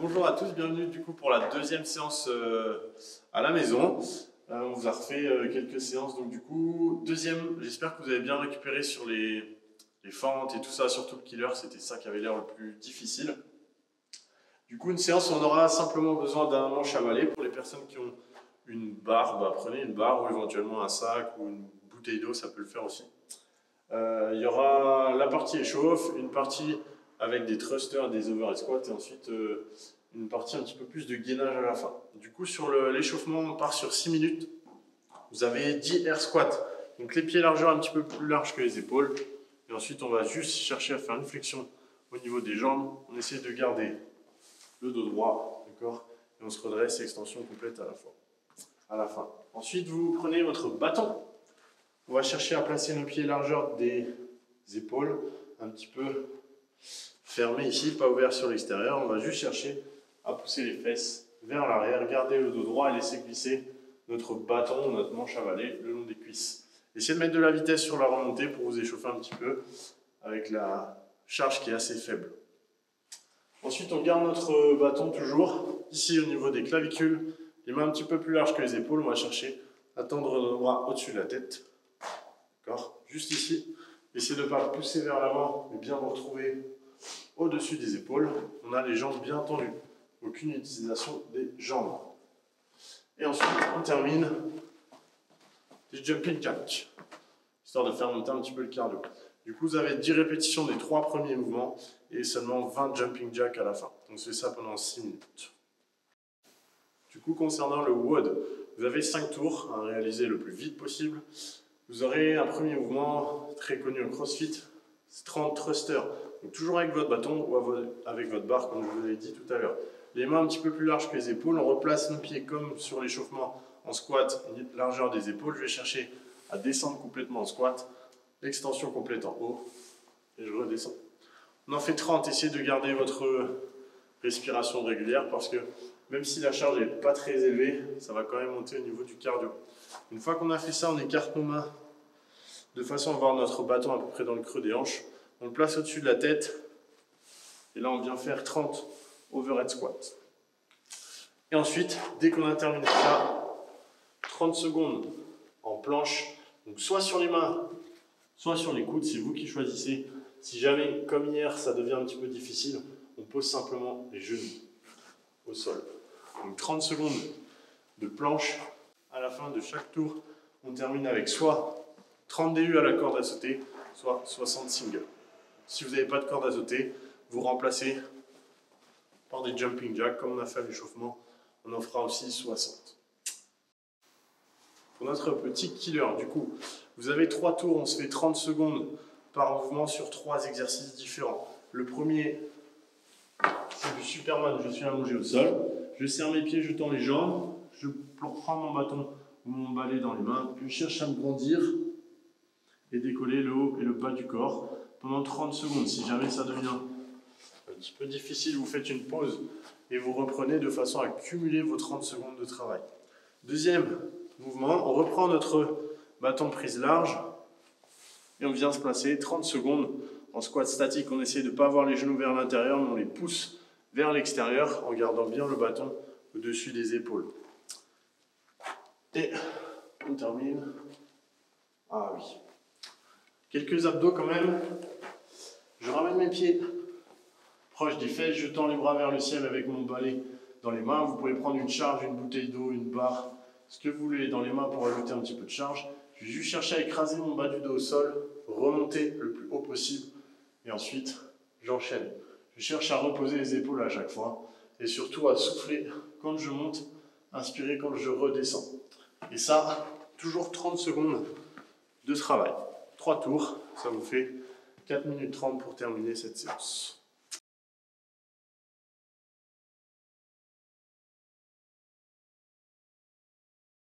Bonjour à tous, bienvenue du coup pour la deuxième séance à la maison. On vous a refait quelques séances, donc du coup, deuxième, j'espère que vous avez bien récupéré sur les fentes et tout ça, surtout le killer, c'était ça qui avait l'air le plus difficile. Du coup, une séance, on aura simplement besoin d'un manche à balai. Pour les personnes qui ont une barre, prenez une barre ou éventuellement un sac ou une bouteille d'eau, ça peut le faire aussi. Il y aura la partie échauffe, une partie avec des thrusters, des overhead squats et ensuite une partie un petit peu plus de gainage à la fin. Du coup, sur l'échauffement, on part sur 6 minutes. Vous avez 10 air squats, donc les pieds largeur un petit peu plus larges que les épaules. Et ensuite, on va juste chercher à faire une flexion au niveau des jambes. On essaie de garder le dos droit, d'accord? Et on se redresse, extension complète à la fin. Ensuite, vous prenez votre bâton. On va chercher à placer nos pieds largeur des épaules, un petit peu fermés ici, pas ouvert sur l'extérieur. On va juste chercher à pousser les fesses vers l'arrière, garder le dos droit et laisser glisser notre bâton, notre manche à balai le long des cuisses. Essayez de mettre de la vitesse sur la remontée pour vous échauffer un petit peu avec la charge qui est assez faible. Ensuite, on garde notre bâton toujours ici au niveau des clavicules, les mains un petit peu plus larges que les épaules. On va chercher à tendre nos bras au-dessus de la tête. Juste ici, essayez de ne pas pousser vers l'avant, mais bien vous retrouver au-dessus des épaules. On a les jambes bien tendues, aucune utilisation des jambes. Et ensuite, on termine des jumping jacks, histoire de faire monter un petit peu le cardio. Du coup, vous avez 10 répétitions des 3 premiers mouvements et seulement 20 jumping jacks à la fin. Donc, c'est ça pendant 6 minutes. Du coup, concernant le WOD, vous avez 5 tours à réaliser le plus vite possible. Vous aurez un premier mouvement très connu au CrossFit, c'est 30 thrusters. Donc toujours avec votre bâton ou avec votre barre, comme je vous l'ai dit tout à l'heure. Les mains un petit peu plus larges que les épaules. On replace nos pieds comme sur l'échauffement en squat, largeur des épaules. Je vais chercher à descendre complètement en squat, extension complète en haut, et je redescends. On en fait 30. Essayez de garder votre respiration régulière parce que même si la charge n'est pas très élevée, ça va quand même monter au niveau du cardio. Une fois qu'on a fait ça, on écarte nos mains de façon à avoir notre bâton à peu près dans le creux des hanches. On le place au-dessus de la tête. Et là, on vient faire 30 overhead squats. Et ensuite, dès qu'on a terminé ça, 30 secondes en planche. Donc soit sur les mains, soit sur les coudes. C'est vous qui choisissez. Si jamais, comme hier, ça devient un petit peu difficile, on pose simplement les genoux au sol. Donc 30 secondes de planche. À la fin de chaque tour, on termine avec soit 30 DU à la corde à sauter, soit 60 singles. Si vous n'avez pas de corde à sauter, vous remplacez par des jumping jacks, comme on a fait à l'échauffement, on en fera aussi 60. Pour notre petit killer, du coup, vous avez 3 tours, on se fait 30 secondes par mouvement sur 3 exercices différents. Le premier, c'est du Superman, je suis allongé au sol, je serre mes pieds, je tends les jambes, je prends mon bâton ou mon balai dans les mains, je cherche à me grandir et décoller le haut et le bas du corps pendant 30 secondes. Si jamais ça devient un petit peu difficile, vous faites une pause et vous reprenez de façon à cumuler vos 30 secondes de travail. Deuxième mouvement, on reprend notre bâton prise large et on vient se placer 30 secondes en squat statique. On essaie de ne pas avoir les genoux vers l'intérieur, mais on les pousse vers l'extérieur en gardant bien le bâton au-dessus des épaules. Et on termine. Ah oui. Quelques abdos quand même. Je ramène mes pieds proches des fesses, je tends les bras vers le ciel avec mon balai dans les mains. Vous pouvez prendre une charge, une bouteille d'eau, une barre, ce que vous voulez dans les mains pour ajouter un petit peu de charge. Je vais juste chercher à écraser mon bas du dos au sol, remonter le plus haut possible et ensuite j'enchaîne. Je cherche à reposer les épaules à chaque fois et surtout à souffler quand je monte, inspirer quand je redescends. Et ça, toujours 30 secondes de travail. 3 tours, ça vous fait 4 minutes 30 pour terminer cette séance.